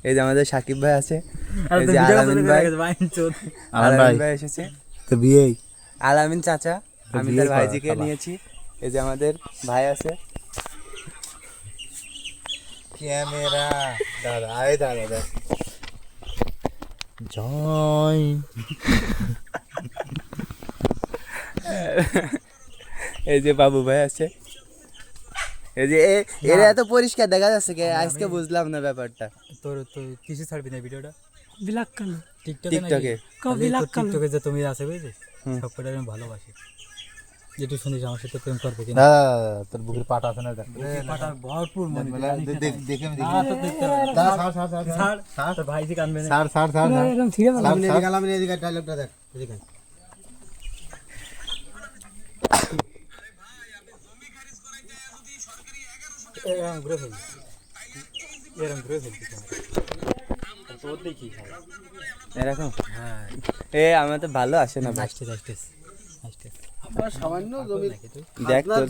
এই যে আমাদের সাকিব ভাই আছে, এই যে আলামিন ভাই, আলামিন ভাই এসেছে তো বিয়ে আলামিন চাচা, আমি তার ভাইজিকে নিয়েছি। এই যে আমাদের ভাই আছে, ক্যামেরা দাদা আয় দাদা জয়। এই যে বাবু ভাই আছে। এই যে এরা এত পরিষ্কার দেখা যাচ্ছে কে আজকে বুঝলাম না ব্যাপারটা। তোর কিসে ছাড়বি না ভিডিওটা? ব্ল্যাক কালো টিকটকে টিকটকে যে তুমি আছে বুঝছিস, সবকটা আমি ভালোবাসি। যেটু শুনিস আমার সাথে প্রেম করবে কিনা? তোর বুকের পাটা আছে না? পাটা ভরপুর মনে দেখে আমি তোর ভাই যে কানবে না। এরকম ছিঁড়ে ফেলা। আমি এদিকে ডায়লগটা দেখ এদিকে। এরকম ঘুরে ফেলবি, এরকম ঘুরে ফেলবি তোর দেখি এরকম। হ্যাঁ এ আমার তো ভালো আসে না ভাই। আসতে দেখ তোর